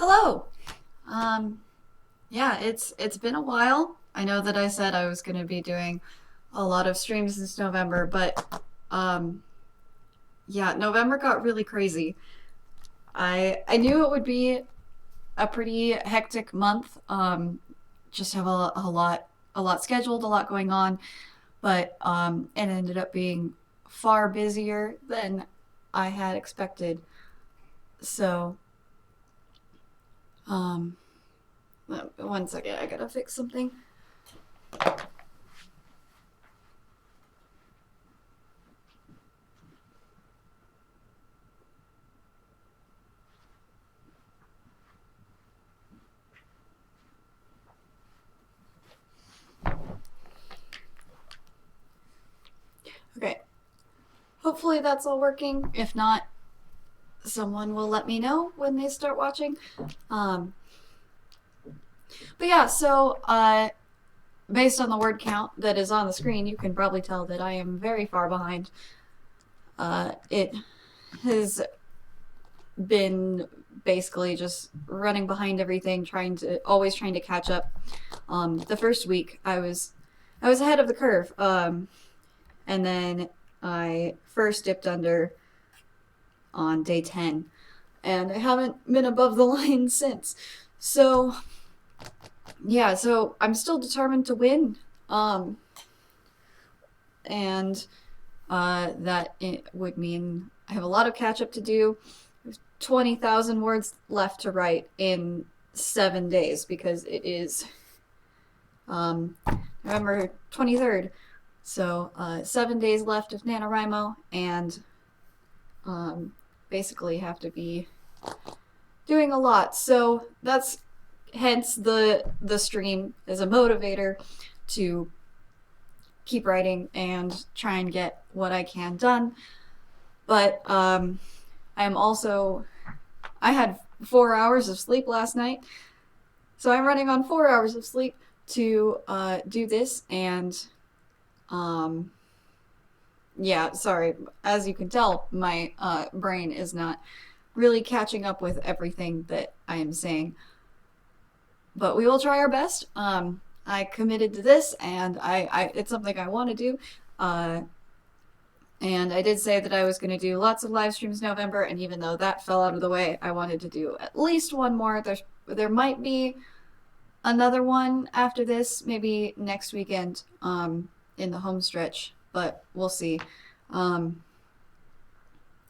Hello. Um, yeah, it's been a while. I know that I said I was going to be doing a lot of streams this November, but um, yeah, November got really crazy. I knew it would be a pretty hectic month. Just have a lot scheduled, a lot going on, but it ended up being far busier than I had expected. So, um, one second, I gotta fix something. Okay, hopefully that's all working. If not, someone will let me know when they start watching. Um, but yeah, so based on the word count that is on the screen, you can probably tell that I am very far behind. It has been basically just running behind everything, always trying to catch up. The first week I was ahead of the curve, and then I first dipped under on day 10, and I haven't been above the line since. So yeah, so I'm still determined to win. Um, and that it would mean I have a lot of catch up to do. There's 20,000 words left to write in 7 days because it is um, November 23rd. So 7 days left of NaNoWriMo, and basically have to be doing a lot. So that's hence the stream as a motivator to keep writing and try and get what I can done. But I'm also I had 4 hours of sleep last night, so I'm running on 4 hours of sleep to do this. And um, yeah, sorry. As you can tell, my brain is not really catching up with everything that I am saying. But we will try our best. I committed to this, and it's something I want to do. Uh, and I did say that I was going to do lots of live streams in November, and even though that fell out of the way, I wanted to do at least one more. There might be another one after this, maybe next weekend, in the home stretch, but we'll see. Um,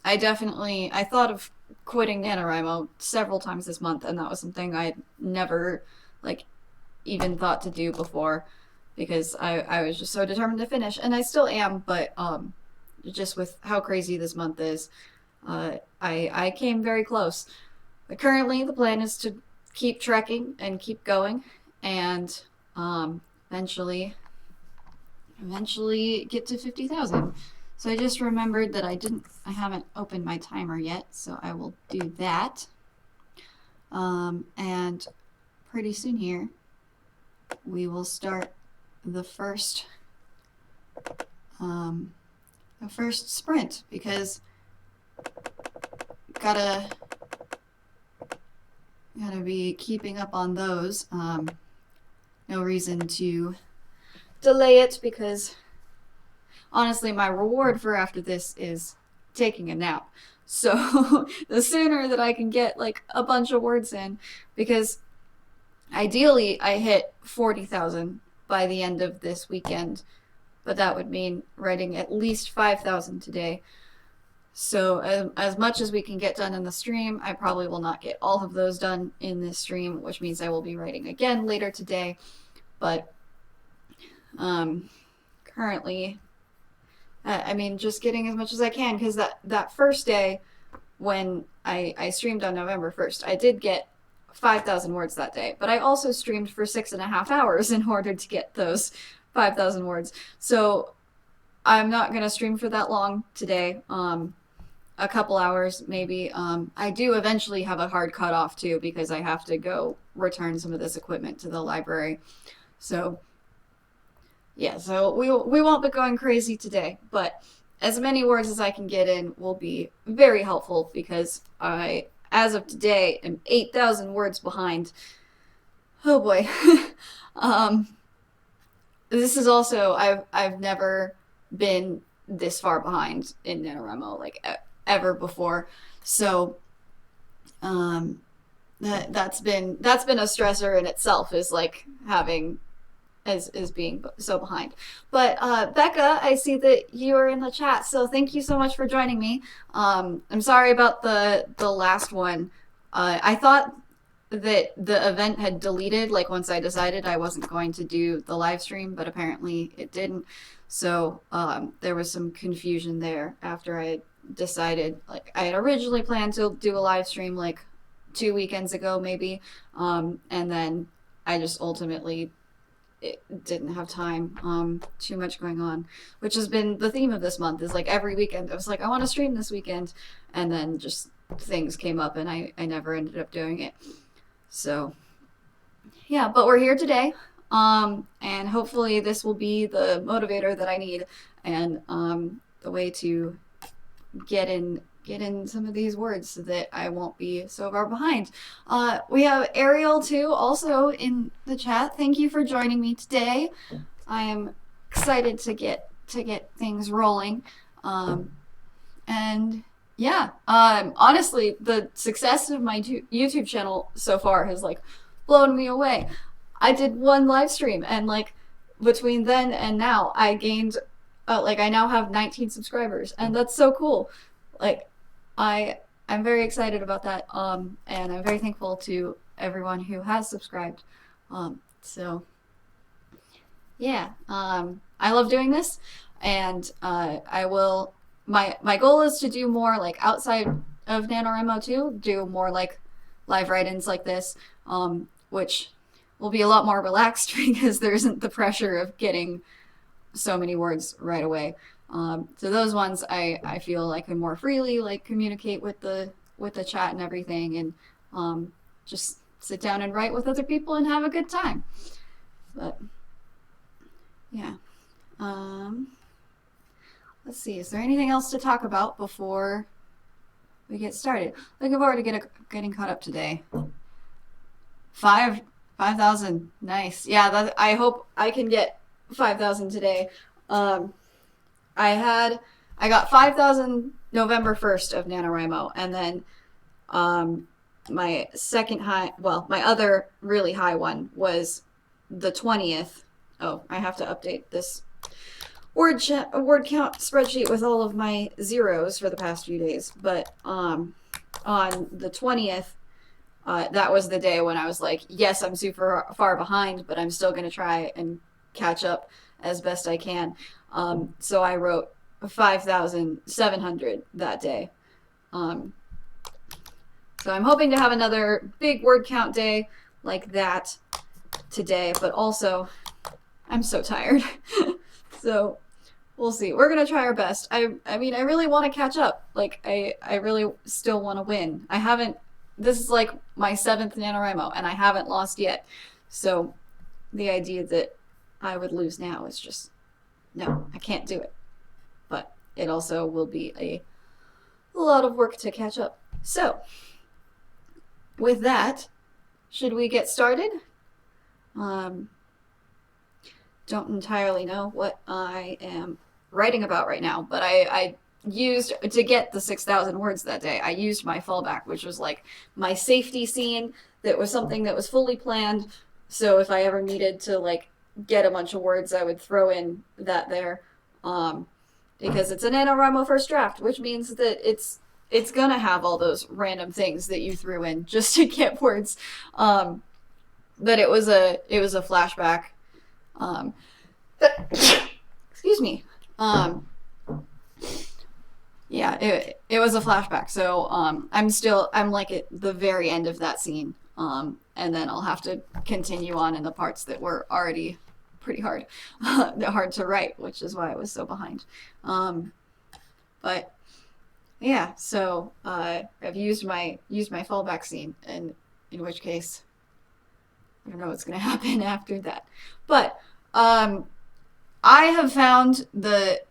I thought of quitting NaNoWriMo several times this month, and that was something I had never like even thought to do before because I was just so determined to finish, and I still am, but just with how crazy this month is, I came very close. But currently, the plan is to keep trekking and keep going, and eventually get to 50,000. So I just remembered that I haven't opened my timer yet, so I will do that. And pretty soon here, we will start the first, um, the first sprint because gotta gotta be keeping up on those. No reason to delay it because honestly, my reward for after this is taking a nap. So the sooner that I can get like a bunch of words in, because ideally I hit 40,000 by the end of this weekend, but that would mean writing at least 5,000 today. So as much as we can get done in the stream, I probably will not get all of those done in this stream, which means I will be writing again later today. But currently, I mean, just getting as much as I can, because that first day when I streamed on November 1st, I did get 5,000 words that day, but I also streamed for 6.5 hours in order to get those 5,000 words. So I'm not going to stream for that long today. A couple hours maybe. I do eventually have a hard cutoff too because I have to go return some of this equipment to the library. So yeah, so we won't be going crazy today, but as many words as I can get in will be very helpful because I as of today, am 8,000 words behind. Oh boy. um, this is also I've never been this far behind in NaNoWriMo like ever before. So um, that's been a stressor in itself, is like having is being so behind. But Becca, I see that you are in the chat, so thank you so much for joining me. I'm sorry about the last one. I thought that the event had deleted like once I decided I wasn't going to do the live stream, but apparently it didn't. So there was some confusion there after I had decided. Like I had originally planned to do a live stream like 2 weekends ago maybe, and then I just ultimately didn't have time. Too much going on, which has been the theme of this month. Is like every weekend I was like I want to stream this weekend, and then just things came up and I never ended up doing it. So yeah, but we're here today, and hopefully this will be the motivator that I need, and the way to get in some of these words so that I won't be so far behind. We have Ariel too, also in the chat. Thank you for joining me today. I am excited to get things rolling, and yeah, honestly, the success of my YouTube channel so far has like blown me away. I did one live stream, and like between then and now, I gained like I now have 19 subscribers, and that's so cool. Like I'm very excited about that, and I'm very thankful to everyone who has subscribed. So yeah, I love doing this, and I will. My goal is to do more like outside of NaNoWriMo too, do more like live write-ins like this, which will be a lot more relaxed because there isn't the pressure of getting so many words right away. So those ones I feel I can more freely like communicate with the chat and everything, and just sit down and write with other people and have a good time. But yeah. Let's see, is there anything else to talk about before we get started? Looking forward to getting caught up today. 5,000, nice. Yeah, I hope I can get 5,000 today. I got 5,000 November 1st of NaNoWriMo, and then my second high, well, my other really high one was the 20th. Oh, I have to update this word count spreadsheet with all of my zeros for the past few days. But on the 20th, that was the day when I was like, yes, I'm super far behind, but I'm still going to try and catch up as best I can. So I wrote 5,700 that day. So I'm hoping to have another big word count day like that today, but also I'm so tired. So we'll see. We're going to try our best. I mean, I really want to catch up. Like, I really still want to win. This is like my 7th NaNoWriMo, and I haven't lost yet. So the idea that I would lose now is just, no, I can't do it. But it also will be a lot of work to catch up. So with that, should we get started? Don't entirely know what I am writing about right now, but I used, to get the 6,000 words that day, I used my fallback, which was like my safety scene that was something that was fully planned. So if I ever needed to like get a bunch of words, I would throw in that there, because it's an NaNoWriMo first draft, which means that it's gonna have all those random things that you threw in just to get words. But it was a flashback. Excuse me. Yeah, it was a flashback. So I'm like at the very end of that scene. And then I'll have to continue on in the parts that were already pretty hard, hard to write, which is why I was so behind. But yeah, so I've used my fallback scene, and in which case I don't know what's going to happen after that. But I have found the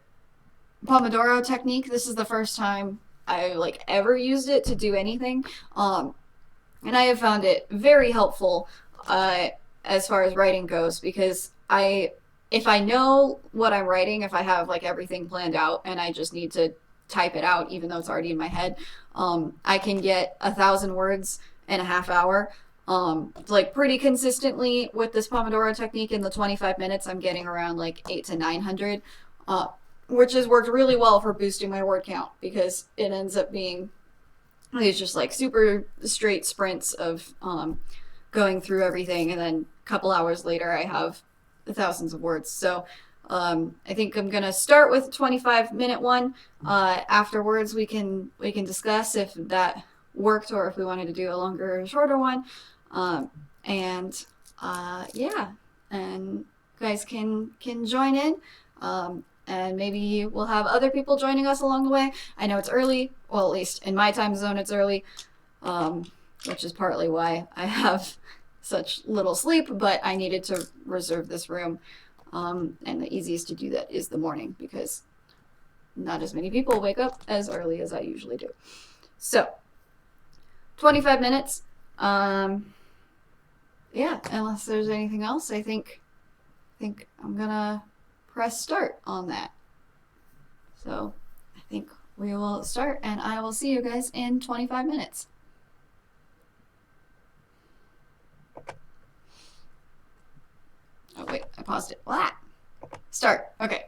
Pomodoro technique. This is the first time I like ever used it to do anything. And I have found it very helpful uh, as far as writing goes because if I know what I'm writing, if I have like everything planned out and I just need to type it out, even though it's already in my head, I can get 1,000 words in a half hour. Like pretty consistently with this Pomodoro technique in the 25 minutes, I'm getting around like 8 to 900, uh, which has worked really well for boosting my word count because it ends up being it's just like super straight sprints of going through everything, and then a couple hours later, I have thousands of words. So I think I'm gonna start with a 25-minute one. Afterwards, we can discuss if that worked or if we wanted to do a longer or shorter one. And yeah, and guys can join in. And maybe we'll have other people joining us along the way. I know it's early. Well, at least in my time zone, it's early, which is partly why I have such little sleep, but I needed to reserve this room. And the easiest to do that is the morning because not as many people wake up as early as I usually do. So, 25 minutes. Yeah, unless there's anything else, I think I'm gonna press start on that. So I think we will start, and I will see you guys in 25 minutes. Oh, wait, I paused it. Blah. Start. Okay.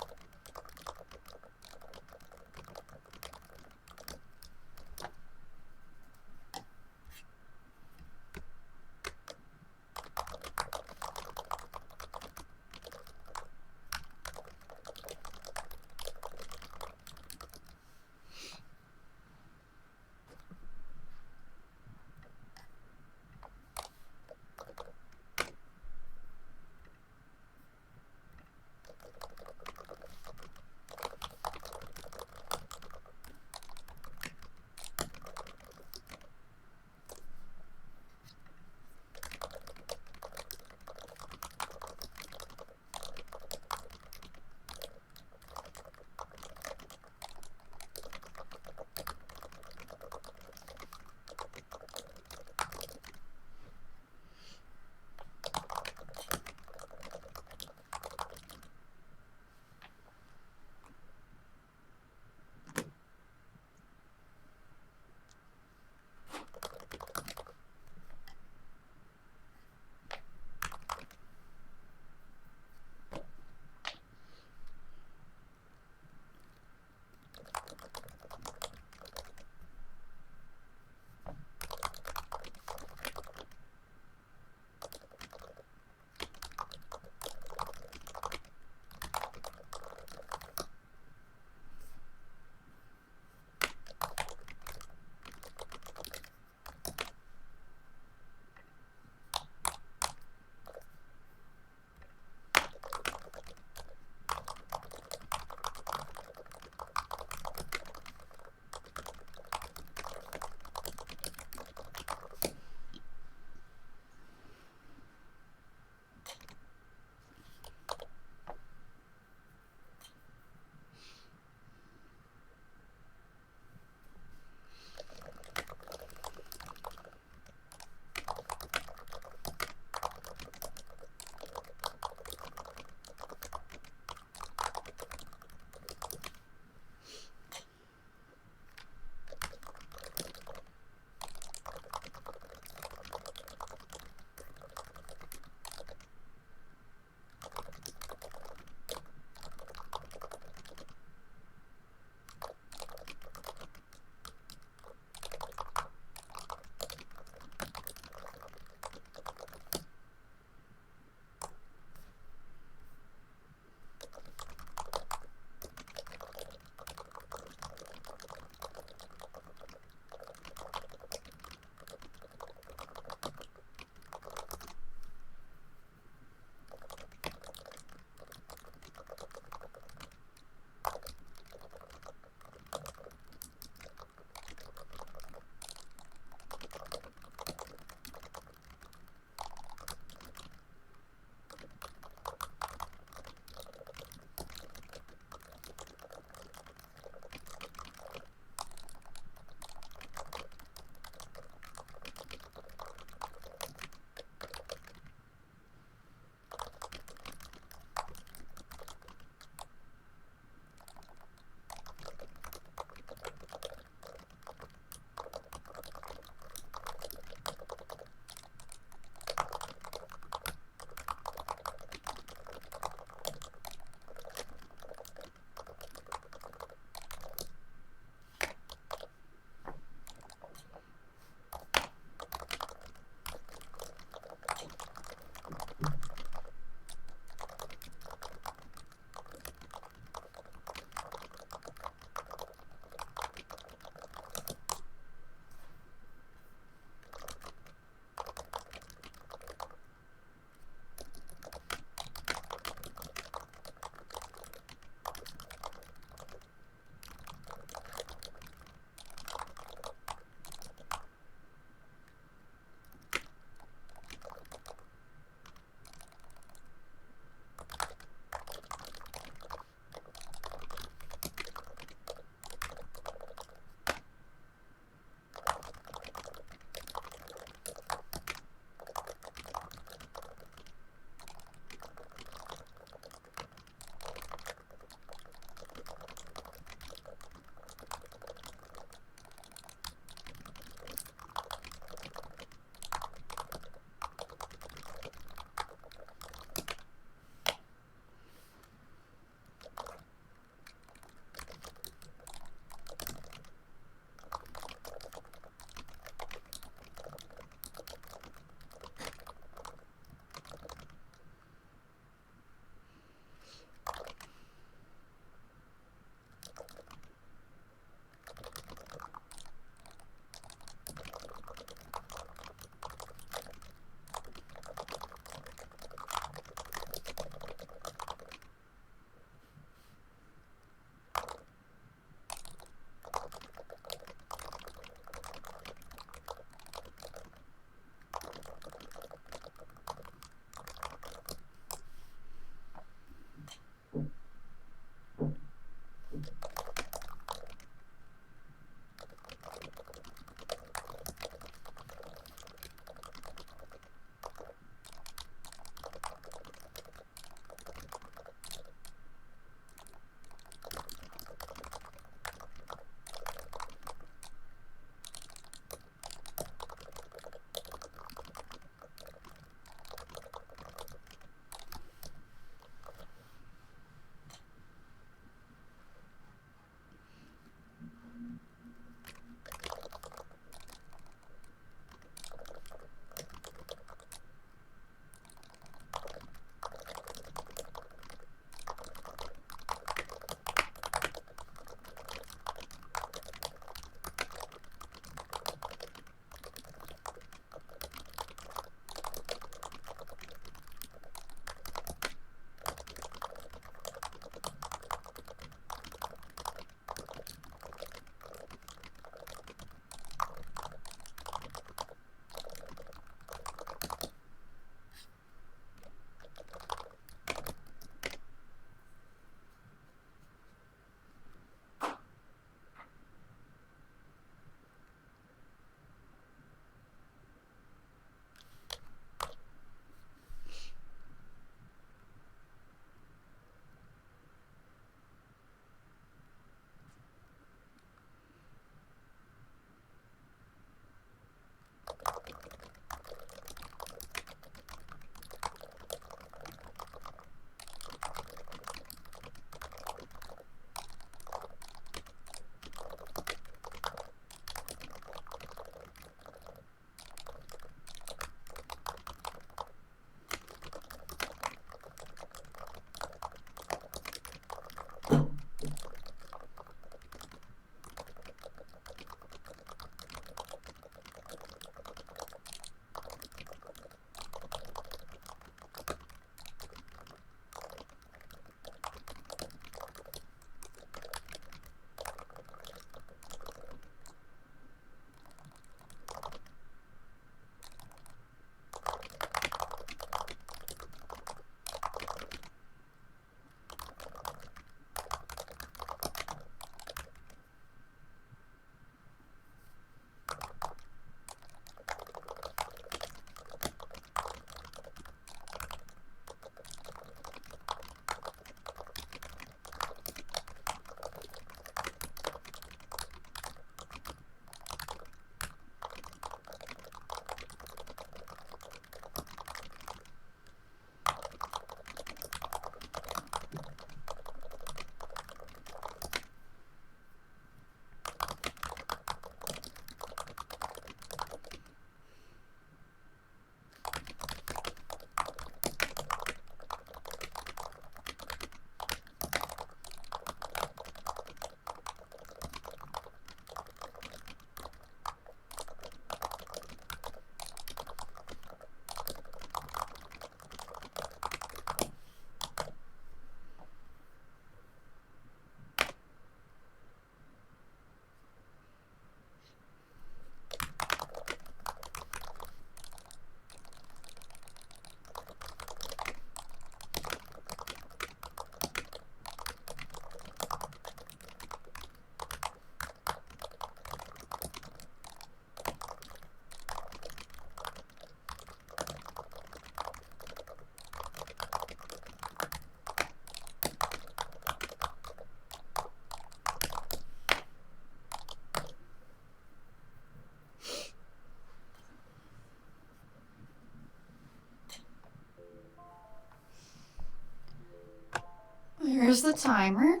There's the timer.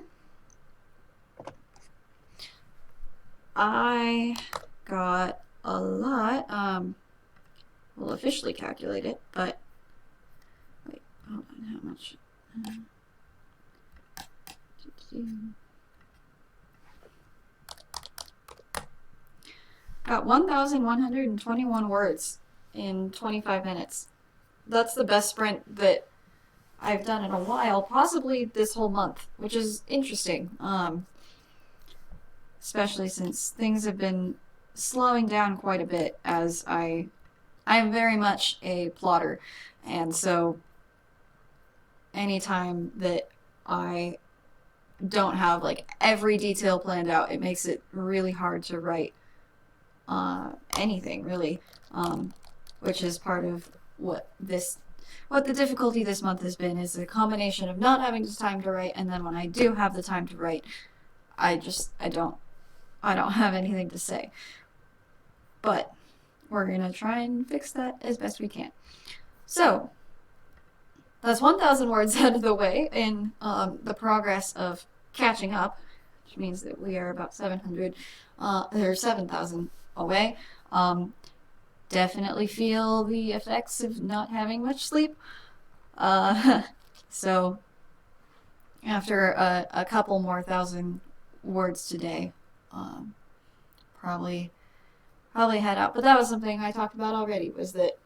I got a lot. We'll officially calculate it, but wait, hold on, how much? Got 1,121 words in 25 minutes. That's the best sprint that I've done in a while, possibly this whole month, which is interesting. Especially since things have been slowing down quite a bit, as I'm very much a plotter, and so anytime that I don't have like every detail planned out, it makes it really hard to write anything really, which is part of what the difficulty this month has been, is a combination of not having the time to write, and then when I do have the time to write, I don't have anything to say. But we're gonna try and fix that as best we can. So that's 1,000 words out of the way in the progress of catching up, which means that we are about 700 or 7,000 away. Definitely feel the effects of not having much sleep. So after a couple more thousand words today, probably head out. But that was something I talked about already, was that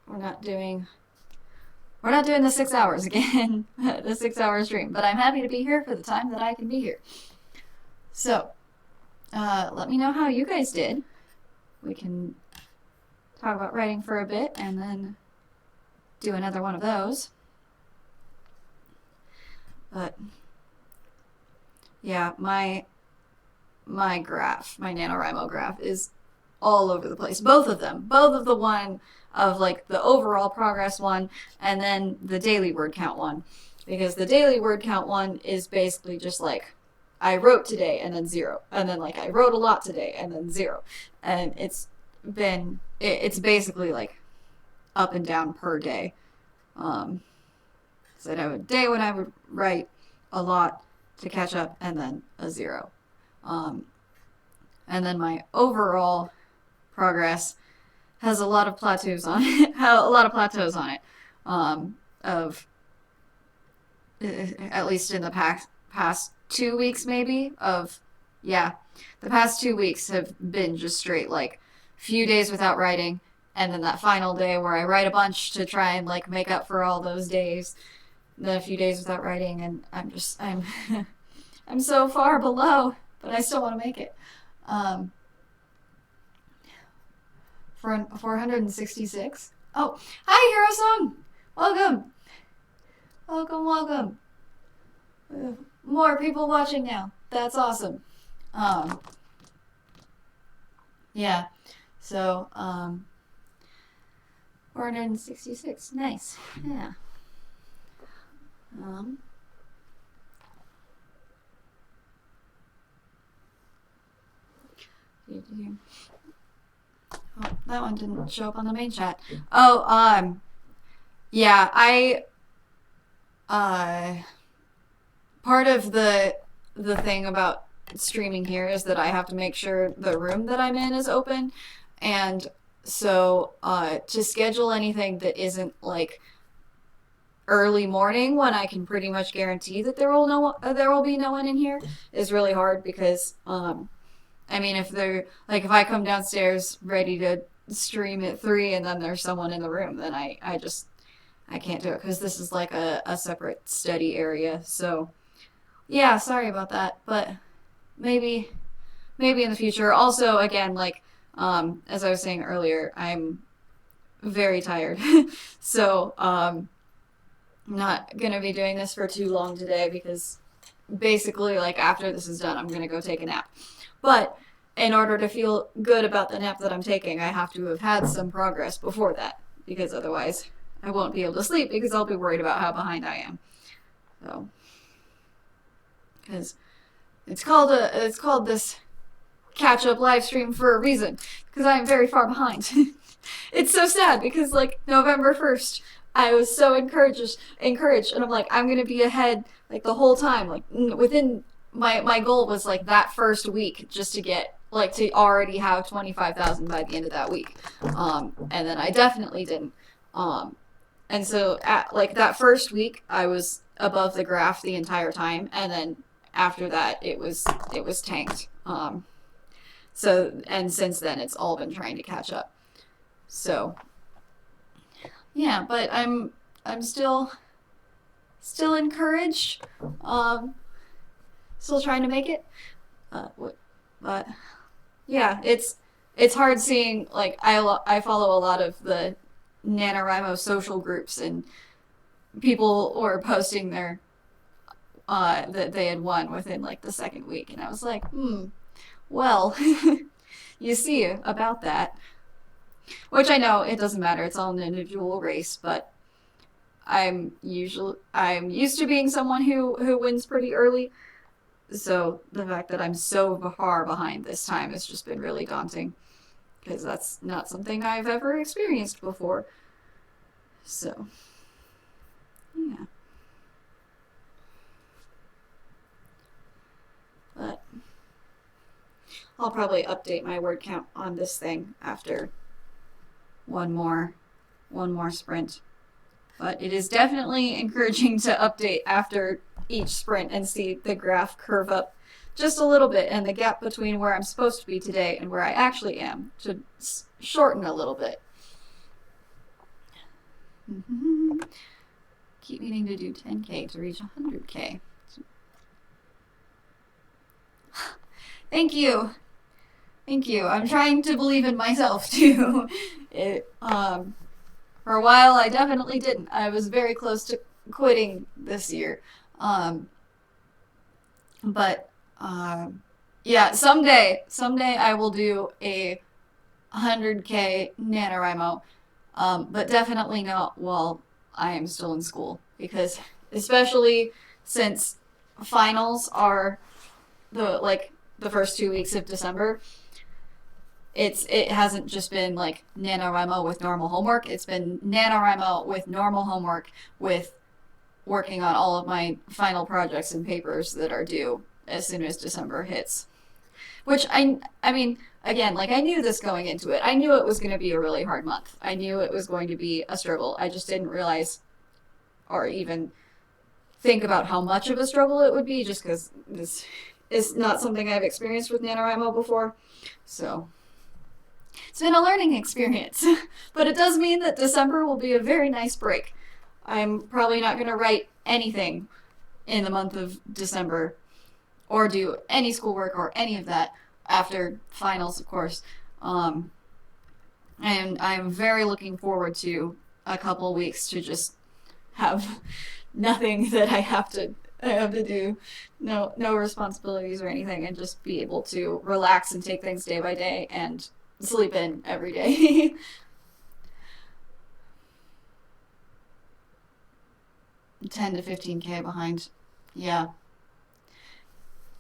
we're not doing the 6 hours again, the 6 hour stream. But I'm happy to be here for the time that I can be here. So let me know how you guys did. We can talk about writing for a bit and then do another one of those. But yeah, my graph, my NaNoWriMo graph, is all over the place. Both of them. Both of the one of like the overall progress one, and then the daily word count one. Because the daily word count one is basically just like, I wrote today and then 0. And then like I wrote a lot today and then 0. And it's basically like up and down per day. So I'd have a day when I would write a lot to catch up, and then a 0. And then my overall progress has a lot of plateaus on it. Of at least in the past 2 weeks, maybe. The past 2 weeks have been just straight like few days without writing, and then that final day where I write a bunch to try and like make up for all those days, then a few days without writing, and I'm I'm so far below, but I still want to make it. For 466. Oh, hi, Hero Song! Welcome! Welcome. More people watching now. That's awesome. Yeah. So, 466. Nice. Yeah. Oh, that one didn't show up on the main chat. Oh, yeah, part of the thing about streaming here is that I have to make sure the room that I'm in is open, and so to schedule anything that isn't like early morning when I can pretty much guarantee that there will be no one in here is really hard, because I mean, if I come downstairs ready to stream at 3 and then there's someone in the room, then I can't do it, because this is like a separate study area. So yeah, sorry about that, but maybe in the future. Also, again, like as I was saying earlier, I'm very tired. So I'm not gonna be doing this for too long today, because basically like after this is done, I'm gonna go take a nap. But in order to feel good about the nap that I'm taking, I have to have had some progress before that, because otherwise I won't be able to sleep, because I'll be worried about how behind I am. So, because it's called this catch-up live stream for a reason, because I am very far behind. It's so sad, because like November 1st I was so encouraged, and I'm like, I'm gonna be ahead like the whole time. Like within my goal was like that first week just to get like to already have 25,000 by the end of that week, and then I definitely didn't. Um, and so at like that first week, I was above the graph the entire time, and then after that, it was tanked. So and since then, it's all been trying to catch up. So yeah, but I'm still encouraged. Um, Still trying to make it. What, but yeah, it's hard seeing like I follow a lot of the NaNoWriMo social groups, and people were posting their that they had won within like the second week, and I was like, well, you see about that. Which I know it doesn't matter; it's all an individual race, but I'm used to being someone who wins pretty early. So the fact that I'm so far behind this time has just been really daunting because that's not something I've ever experienced before. So yeah, but I'll probably update my word count on this thing after one more one more sprint. But it is definitely encouraging to update after each sprint and see the graph curve up just a little bit, and the gap between where I'm supposed to be today and where I actually am to shorten a little bit. Keep meaning to do 10K to reach 100K. Thank you. Thank you. I'm trying to believe in myself too. For a while, I definitely didn't. I was very close to quitting this year. Um, but yeah, someday I will do a 100K NaNoWriMo, but definitely not while I am still in school, because especially since finals are the first 2 weeks of December, it hasn't just been like NaNoWriMo with normal homework. It's been NaNoWriMo with normal homework with working on all of my final projects and papers that are due as soon as December hits. Which I mean, again, like I knew this going into it. I knew it was going to be a really hard month. I knew it was going to be a struggle. I just didn't realize or even think about how much of a struggle it would be, just because this is not something I've experienced with NaNoWriMo before. So it's been a learning experience. But it does mean that December will be a very nice break. I'm probably not going to write anything in the month of December or do any schoolwork or any of that after finals, of course. And I'm very looking forward to a couple weeks to just have nothing that I have to do, no responsibilities or anything, and just be able to relax and take things day by day and sleep in every day. 10 to 15K behind. Yeah.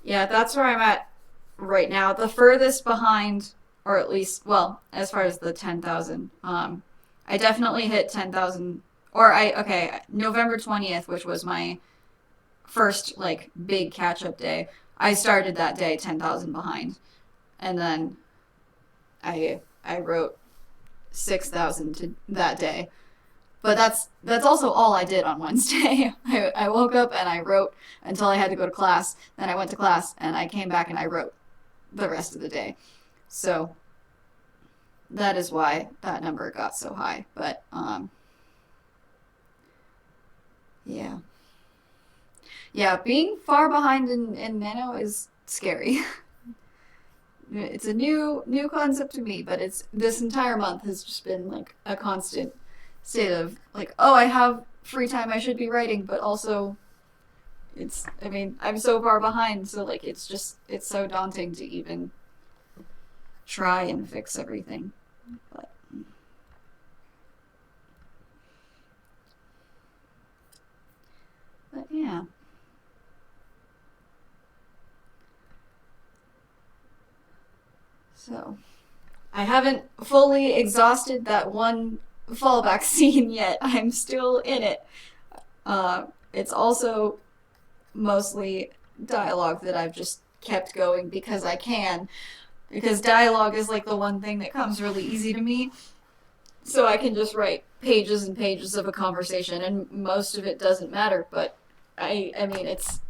Yeah, that's where I'm at right now. The furthest behind, or at least, well, as far as the 10,000, I definitely hit 10,000, okay, November 20th, which was my first, like, big catch-up day. I started that day 10,000 behind. And then I wrote 6,000 to that day. But that's also all I did on Wednesday. I woke up and I wrote until I had to go to class. Then I went to class and I came back and I wrote the rest of the day. So that is why that number got so high. But yeah. Yeah, being far behind in Nano is scary. It's a new concept to me, but it's this entire month has just been like a constant state of like, oh, I have free time, I should be writing, but also I mean, I'm so far behind, so like it's so daunting to even try and fix everything. But yeah. So I haven't fully exhausted that one fallback scene yet. I'm still in it. It's also mostly dialogue that I've just kept going because I can. Because dialogue is like the one thing that comes really easy to me. So I can just write pages and pages of a conversation, and most of it doesn't matter. But I mean, it's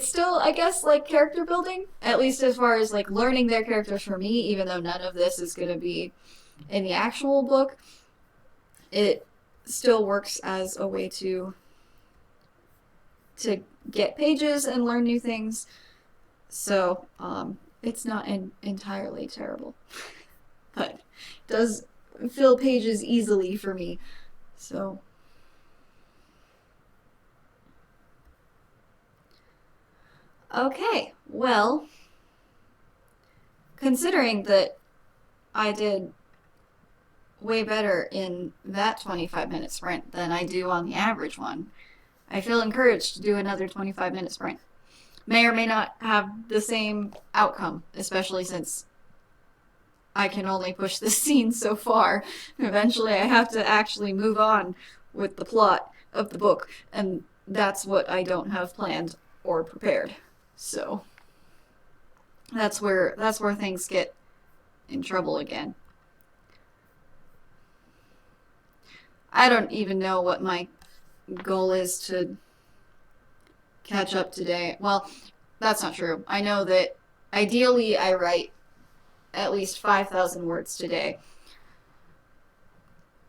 still, I guess, like character building, at least as far as like learning their characters for me. Even though none of this is going to be in the actual book, it still works as a way to get pages and learn new things. So it's not entirely terrible, but it does fill pages easily for me. So okay, well, considering that I did way better in that 25-minute sprint than I do on the average one, I feel encouraged to do another 25-minute sprint. May or may not have the same outcome, especially since I can only push this scene so far. Eventually, I have to actually move on with the plot of the book, and that's what I don't have planned or prepared. So that's where things get in trouble again. I don't even know what my goal is to catch up today. Well, that's not true. I know that ideally I write at least 5,000 words today,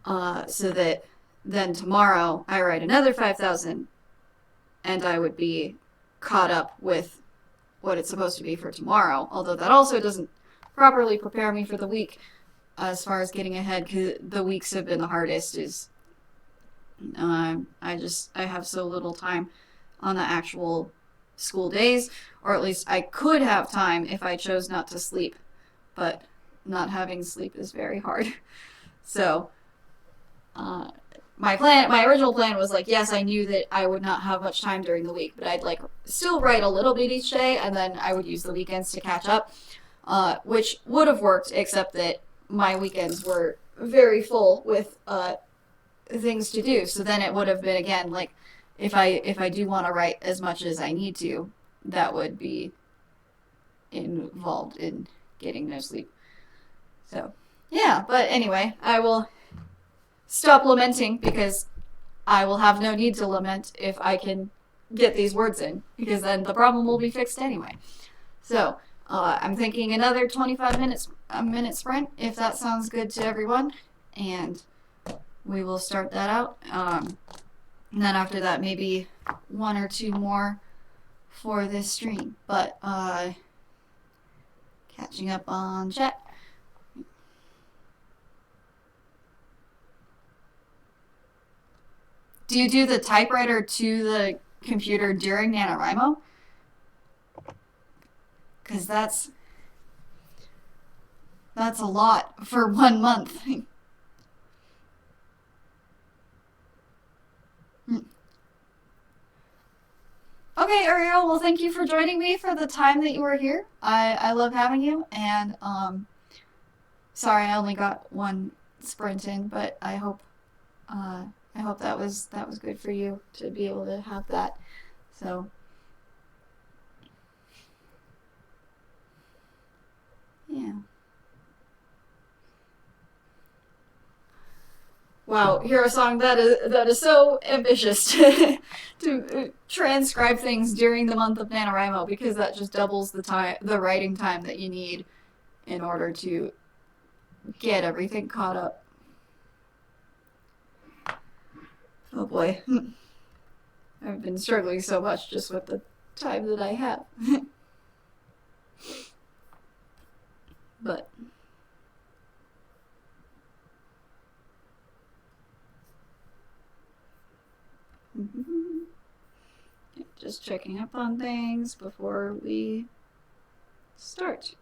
so that then tomorrow I write another 5,000, and I would be caught up with what it's supposed to be for tomorrow. Although that also doesn't properly prepare me for the week as far as getting ahead, because the weeks have been the hardest. Is I have so little time on the actual school days, or at least I could have time if I chose not to sleep, but not having sleep is very hard. So my original plan was like, yes, I knew that I would not have much time during the week, but I'd like still write a little bit each day, and then I would use the weekends to catch up, which would have worked, except that my weekends were very full with things to do. So then it would have been, again, like, if I do want to write as much as I need to, that would be involved in getting no sleep. So yeah, but anyway, I will stop lamenting, because I will have no need to lament if I can get these words in, because then the problem will be fixed anyway. So I'm thinking another 25 minutes a minute sprint, if that sounds good to everyone, and we will start that out. And then after that, maybe one or two more for this stream. But catching up on chat. Do you do the typewriter to the computer during NaNoWriMo? Because that's a lot for 1 month. Okay, Ariel, well, thank you for joining me for the time that you were here. I love having you, and sorry I only got one sprint in, but I hope that was good for you to be able to have that. So yeah. Wow, hear a song that is so ambitious to transcribe things during the month of NaNoWriMo, because that just doubles the writing time that you need in order to get everything caught up. Oh boy. I've been struggling so much just with the time that I have. But just checking up on things before we start.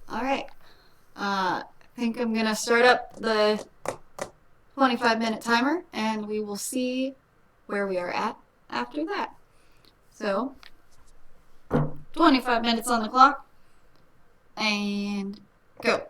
All right. I think I'm gonna start up the 25-minute timer, and we will see where we are at after that. So 25 minutes on the clock. And go.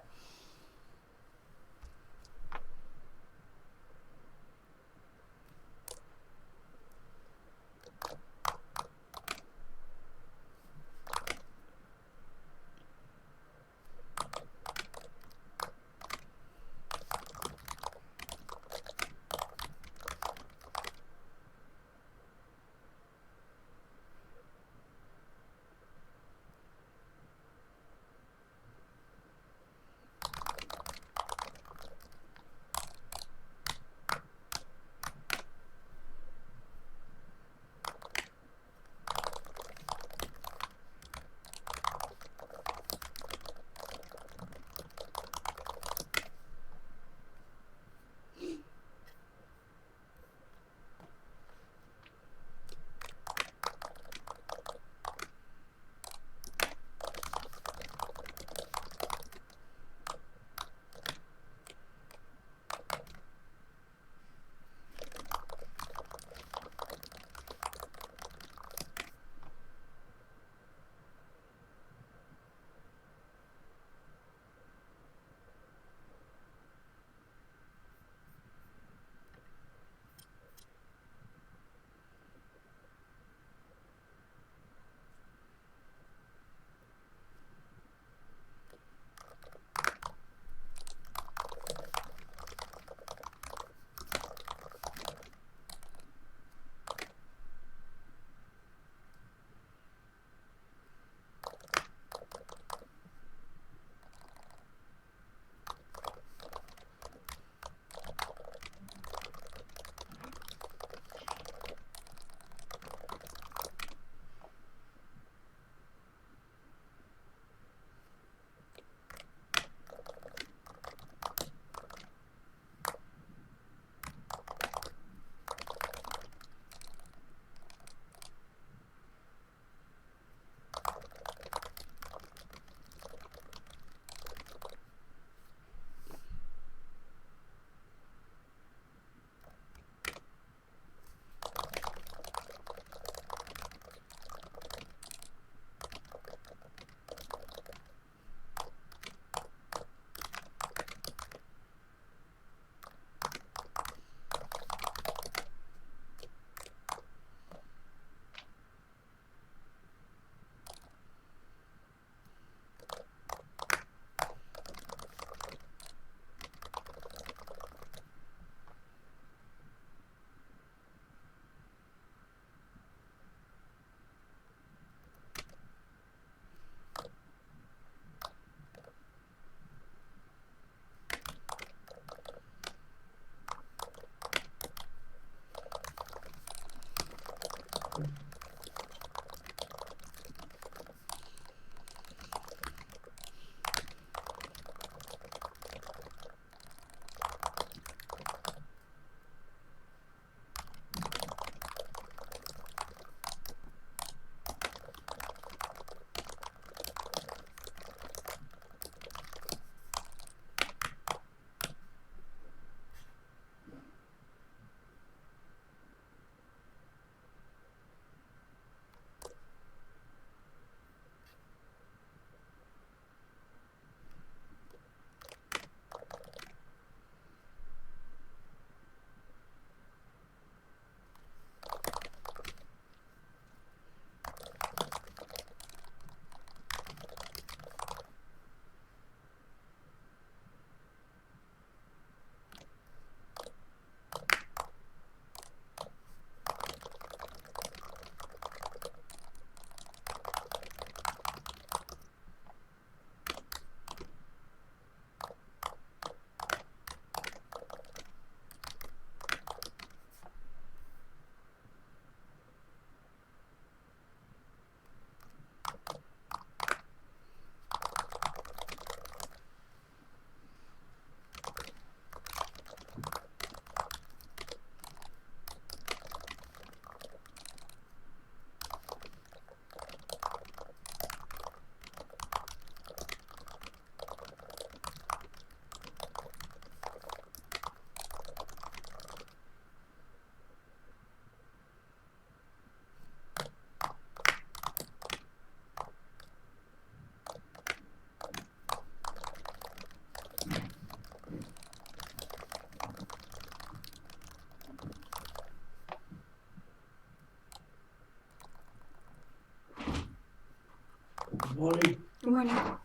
Morning. Good morning.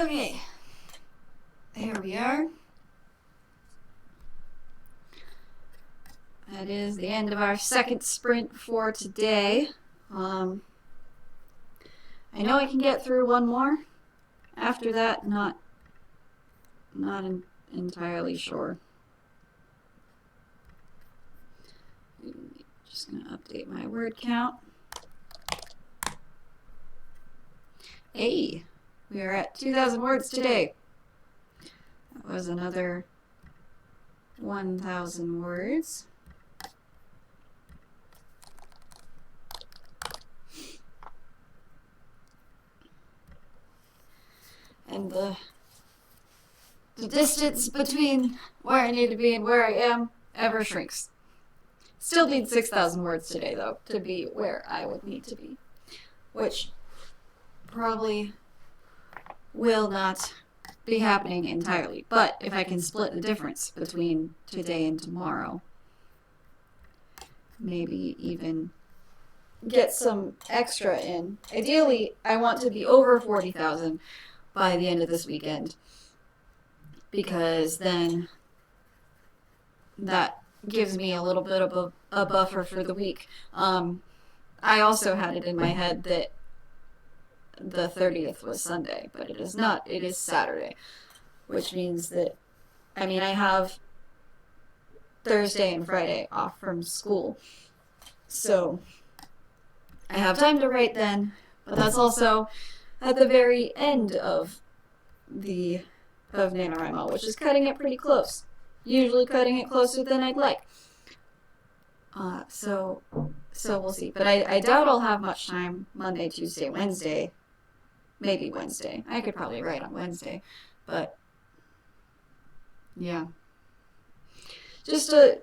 Okay, there we are. That is the end of our second sprint for today. I know I can get through one more. After that, not entirely sure. Just gonna update my word count. Hey, we are at 2,000 words today. That was another 1,000 words. And the distance between where I need to be and where I am ever shrinks. Still need 6,000 words today, though, to be where I would need to be. Which probably will not be happening entirely. But if I can split the difference between today and tomorrow, maybe even get some extra in. Ideally, I want to be over 40,000 by the end of this weekend, because then that gives me a little bit of a buffer for the week. I also had it in my head that the 30th was Sunday, but it is not. It is Saturday, which means that, I have Thursday and Friday off from school. So I have time to write then, but that's also at the very end of NaNoWriMo, which is cutting it pretty close. Usually cutting it closer than I'd like. So we'll see. But I doubt I'll have much time Monday, Tuesday, Wednesday. Maybe Wednesday. I could probably write on Wednesday. But yeah. Just a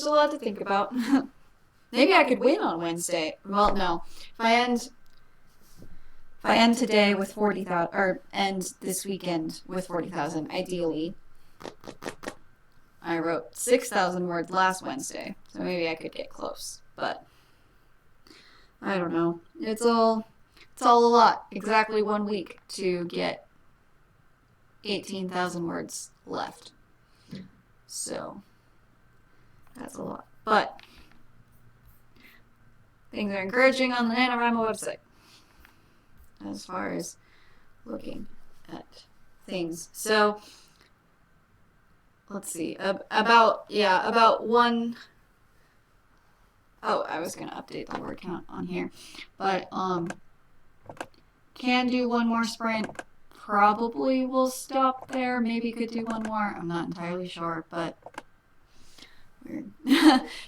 lot to think about. Maybe I could win on Wednesday. Well, no. If I end today with 40,000, or end this weekend with 40,000, ideally, I wrote 6,000 words last Wednesday, so maybe I could get close. But I don't know. It's all a lot. Exactly 1 week to get 18,000 words left. So that's a lot. But things are encouraging on the NaNoWriMo website as far as looking at things. So let's see. About one. Oh, I was gonna update the word count on here, but can do one more sprint. Probably will stop there. Maybe could do one more. I'm not entirely sure, but weird.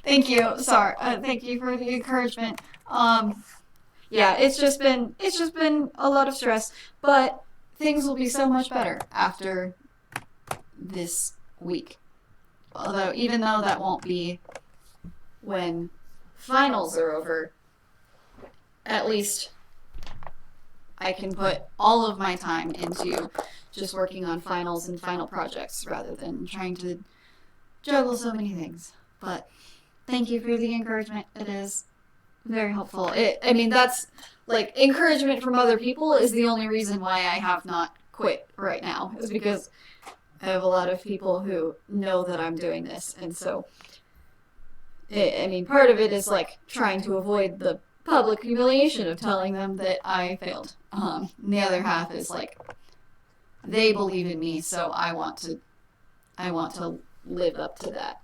Thank you. Sorry. Thank you for the encouragement. Yeah, it's just been a lot of stress, but things will be so much better after this week. Although, even though that won't be when finals are over, at least I can put all of my time into just working on finals and final projects rather than trying to juggle so many things. But thank you for the encouragement. It is very helpful. That's like encouragement from other people is the only reason why I have not quit right now, is because I have a lot of people who know that I'm doing this, and so part of it is like trying to avoid the public humiliation of telling them that I failed. And the other half is like they believe in me, so I want to live up to that.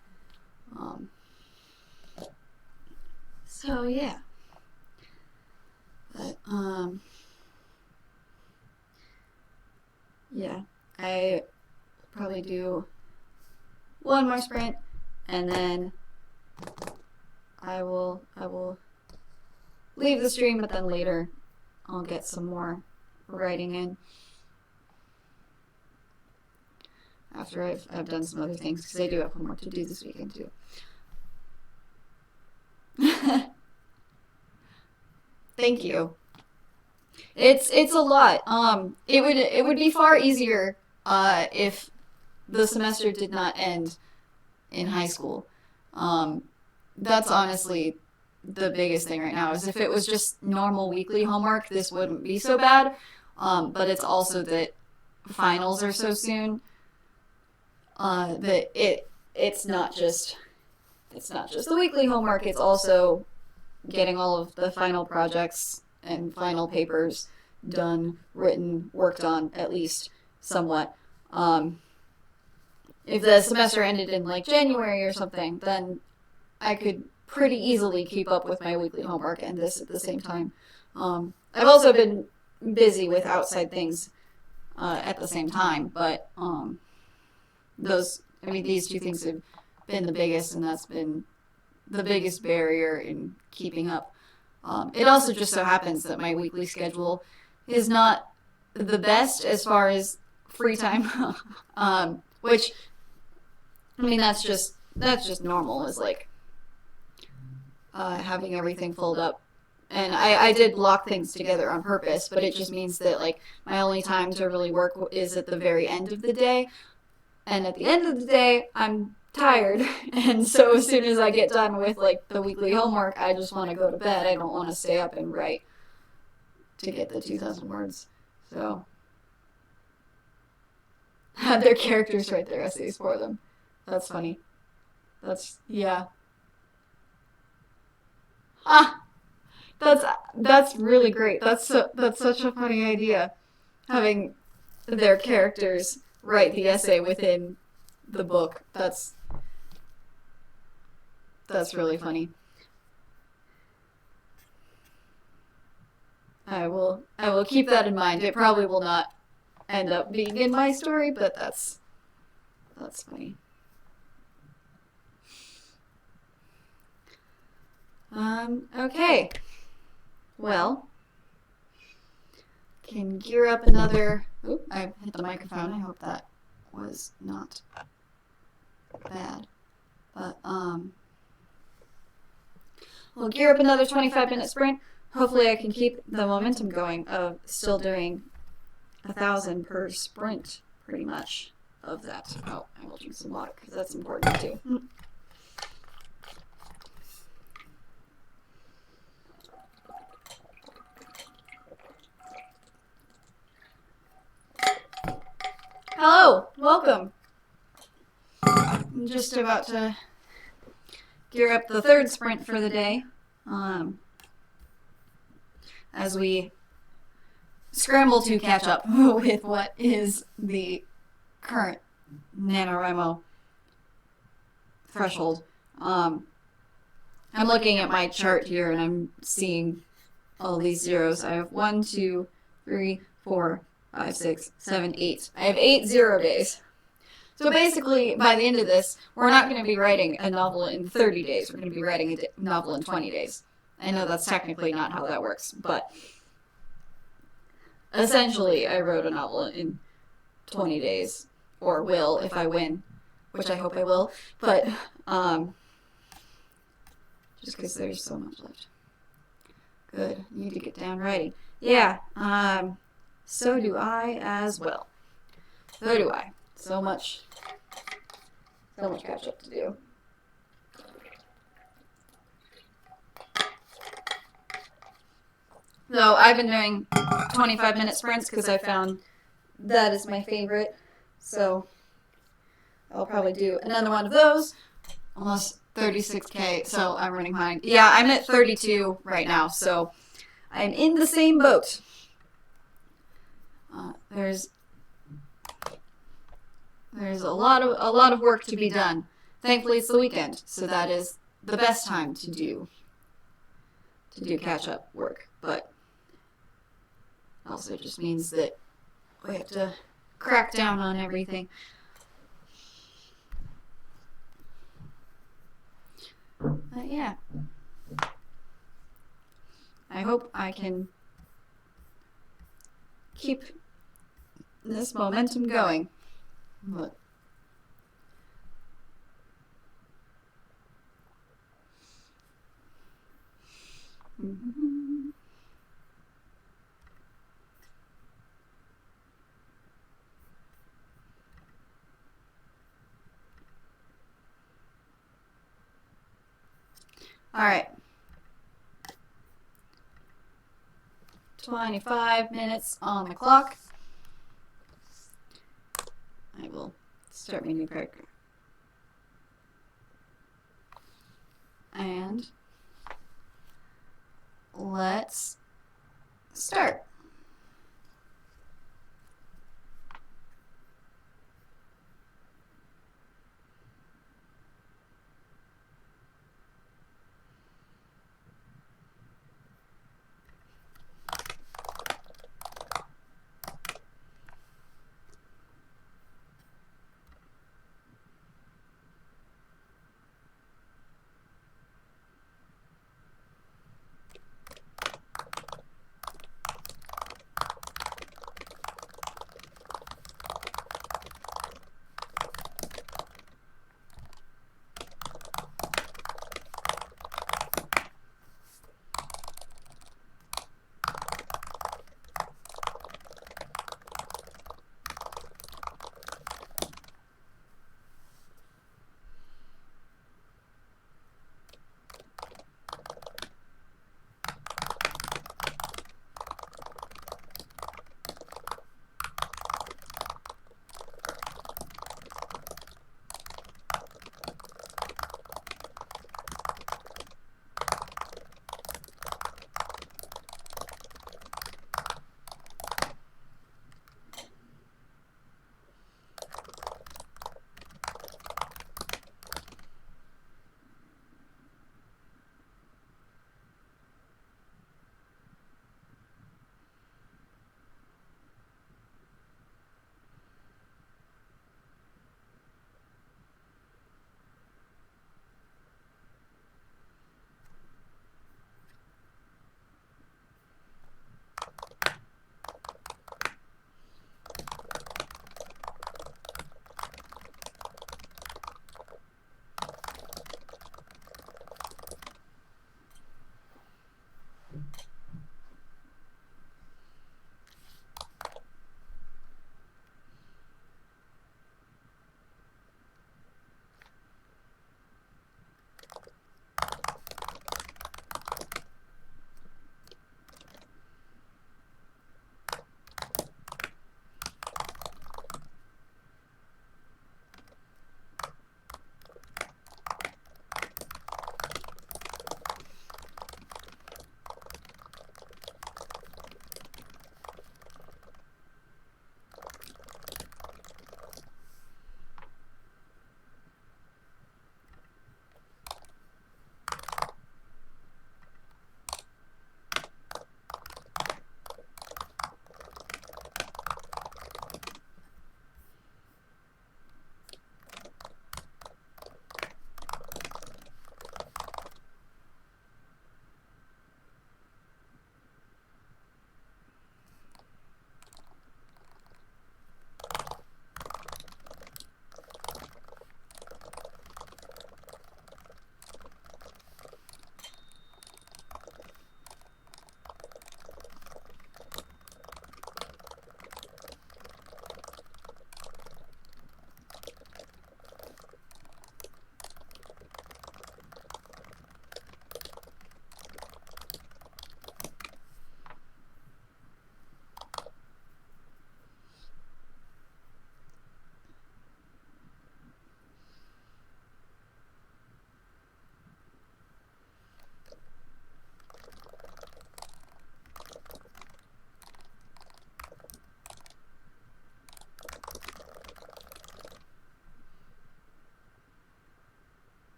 So yeah. But yeah, I probably do one more sprint, and then I will leave the stream, but then later I'll get some more writing in after I've done some other things, because I do have homework to do this weekend too. Thank you. It's a lot. It would be far easier if the semester did not end in high school. That's honestly the biggest thing right now, is if it was just normal weekly homework, this wouldn't be so bad. But it's also that finals are so soon, that it's not just the weekly homework, it's also getting all of the final projects and final papers done, written, worked on, at least somewhat. If the semester ended in like January or something, then I could pretty easily keep up with my weekly homework and this at the same time. I've also been busy with outside things at the same time, but these two things have been the biggest, and that's been the biggest barrier in keeping up. It also just so happens that my weekly schedule is not the best as far as free time, which, I mean, that's just normal, is like having everything filled up. And I did block things together on purpose, but it just means that like my only time to really work is at the very end of the day. And at the end of the day, I'm tired. And so as soon as I get done with like the weekly homework, I just want to go to bed. I don't want to stay up and write to get the 2,000 words. So have their characters write their essays for them. That's funny. Yeah. That's really great. That's such a funny idea. Having their characters write the essay within the book. That's really funny. I will keep that in mind. It probably will not end up being in my story, but that's funny. Okay. Well, can gear up another... Oop, I hit the microphone. I hope that was not bad. But, we'll gear up another 25-minute sprint. Hopefully I can keep the momentum going of still doing 1,000 per sprint, pretty much, of that. Oh, I will drink some water, because that's important, too. Hello, welcome. I'm just about to gear up the third sprint for the day, as we scramble to catch up with what is the current NaNoWriMo threshold. I'm looking at my chart here and I'm seeing all these zeros. I have 1, 2, 3, 4, 5, 6, 7, 8. I have 8 0 days. So basically, by the end of this, we're not going to be writing a novel in 30 days. We're going to be writing a novel in 20 days. I know that's technically not how that works, but essentially, I wrote a novel in 20 days, or will if I win, which I hope I will, but just because there's so much left. Good, need to get down writing. Yeah, so do I as well. So do I. So much catch up to do. So I've been doing 25-minute sprints because I found that is my favorite. So I'll probably do another one of those. Almost 36K, so I'm running behind. Yeah, I'm at 32 right now, so I'm in the same boat. There's a lot of work to be done. Thankfully, it's the weekend, so that is the best time to do catch-up work. But also just means that we have to crack down on everything. But yeah, I hope I can keep this momentum going. But all right. 25 minutes on the clock. I will start my new paragraph. And let's start.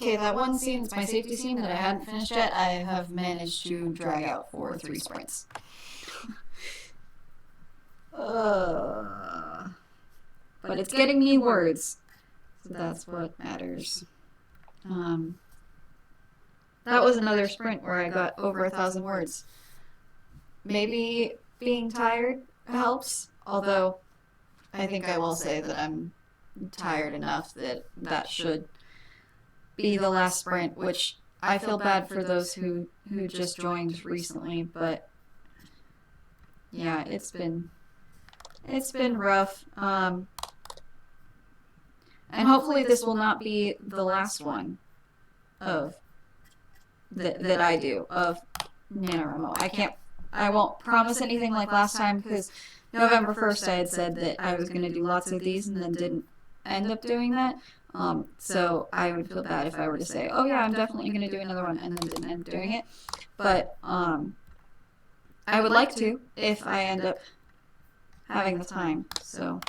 Okay, that one scene, it's my safety scene that I hadn't finished yet, I have managed to drag out for 3 sprints. But it's getting me words, so that's what matters. That was another sprint where I got over 1,000 words. Maybe being tired helps, although I think I will say that I'm tired enough that that should be the last sprint, which I feel bad for those who just joined recently, but yeah, it's been rough. And hopefully this will not be the last one of that I do of NaNoWriMo. I won't promise anything like last time, because November 1st I had said that I was going to do lots of these and then didn't end up doing that. So I would feel bad if I were to say, oh yeah, I'm definitely going to do another one, and then didn't end up doing it. But I would like to if I end up having the time. So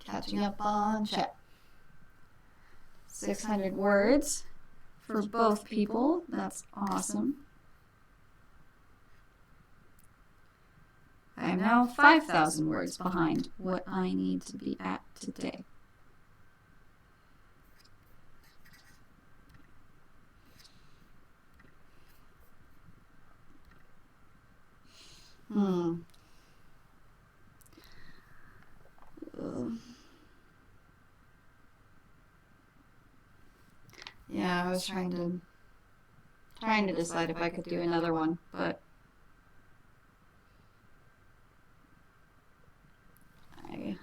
catching up on chat. 600 words for both people. That's awesome. I am now 5,000 words behind what I need to be at today. Yeah, I was trying to decide if I could do another one, but I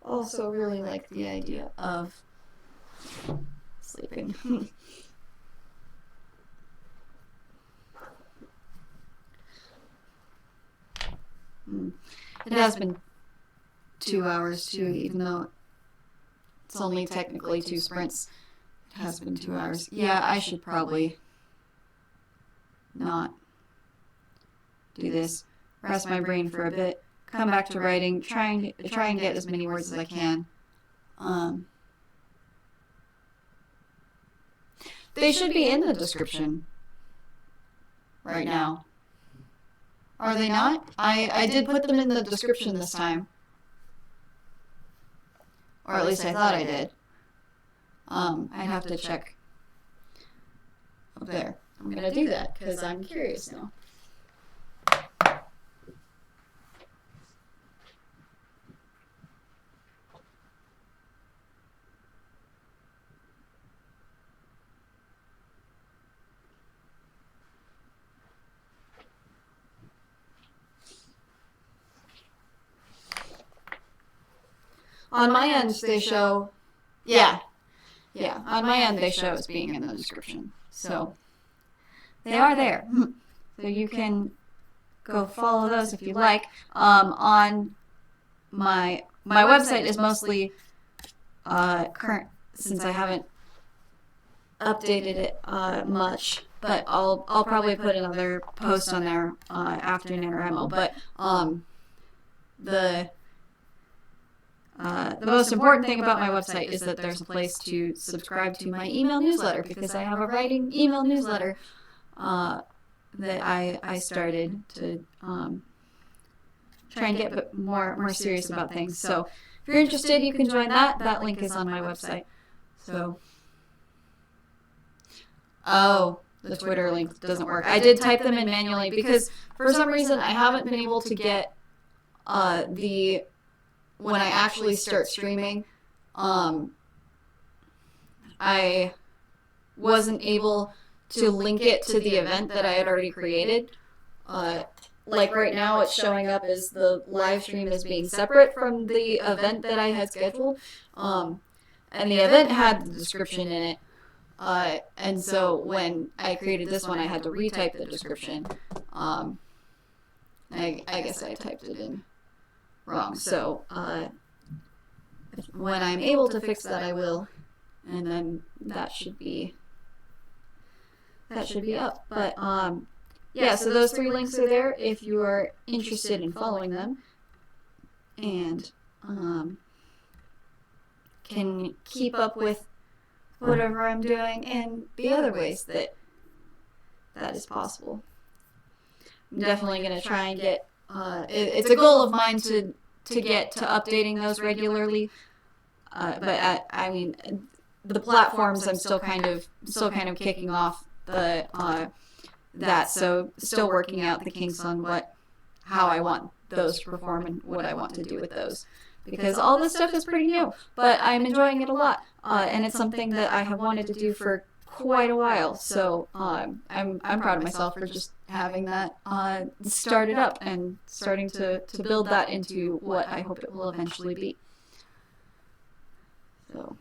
also really like the idea of sleeping. It has been 2 hours too, even though it's only technically 2 sprints. It has been 2 hours. Yeah, I should probably not do this. Rest my brain for a bit. Come back to writing. Try and get as many words as I can. They should be in the description right now. Are they not? I did put them in the description this time. Or at least I thought I did. I'd have to check up there. I'm going to do that because I'm curious now. On my end, they show, yeah, on my end, they show as being in the description. So they are there. So you can go follow those if you like. On my website is mostly current, since I haven't updated it much. But I'll probably put another post on there after NaNoWriMo. But the most important thing about my website is that there's a place to subscribe to my email newsletter, because I have a writing email newsletter that I started to try and get more serious about things. So if you're interested, you can join that. That link is on my website. So, oh, the Twitter link doesn't work. I did type them in manually because for some reason I haven't been able to get when I actually start streaming, I wasn't able to link it to the event that I had already created. Like right now, it's showing up as the live stream as being separate from the event that I had scheduled. And the event had the description in it. And so when I created this one, I had to retype the description. I guess I typed it in wrong. So when I'm able to fix that, I will, and then that should be up. But yeah, so those 3 links are there if you are interested in following them. And can keep up with whatever I'm doing in the other ways that is possible. I'm definitely going to try and get, it's a goal of mine to get to updating those regularly. But I mean, the platforms I'm still kind of kicking off that, so still working out the kinks on how I want those to perform and what I want to do with those, because all this stuff is pretty new, but I'm enjoying it a lot, and it's something that I have wanted to do for quite a while. So I'm proud of myself for just having that started up and starting to build that into what I hope it will eventually be. So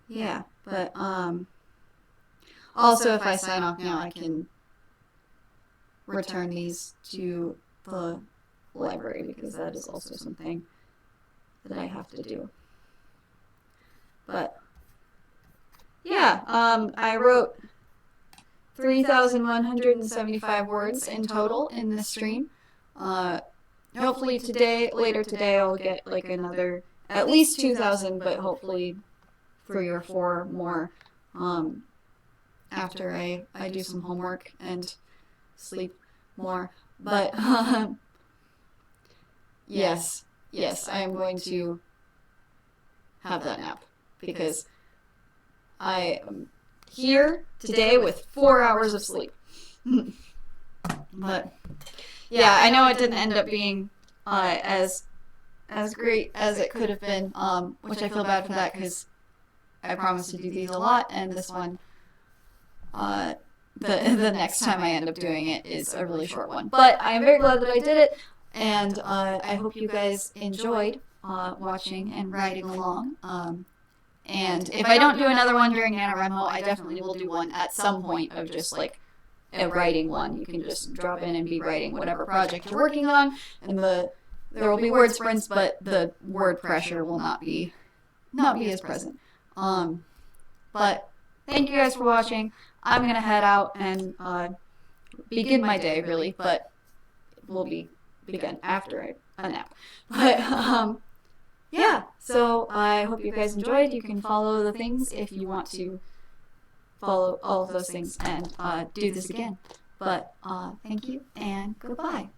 yeah, but also if I sign off now, I can return these to the library, because that is also something that I have to do. But yeah, I wrote 3,175 words in total in this stream. Hopefully later today, I'll get like another, at least 2,000, but hopefully 3 or 4 more after I do some homework and sleep more. But yes, I am going to have that nap, because I am here today with 4 hours of sleep. But yeah, I know it didn't end up being as great as it could have been, which I feel bad for that, because I promised to do these a lot, and this one, the next time I end up doing it is a really short one. But I am very glad that I did it, and I hope you guys enjoyed watching and riding along. And if I don't do another one during NaNoWriMo, I definitely will do one at some point of just like a writing one. You can just drop in and be writing whatever project you're working on, and there will be word sprints, but the word pressure will not be as present. But thank you guys for watching. I'm gonna head out and begin my day, really, but it will begin after a nap. But yeah, so I hope you guys enjoyed. You can follow the things if you want to follow all of those things and do this again. But thank you and goodbye.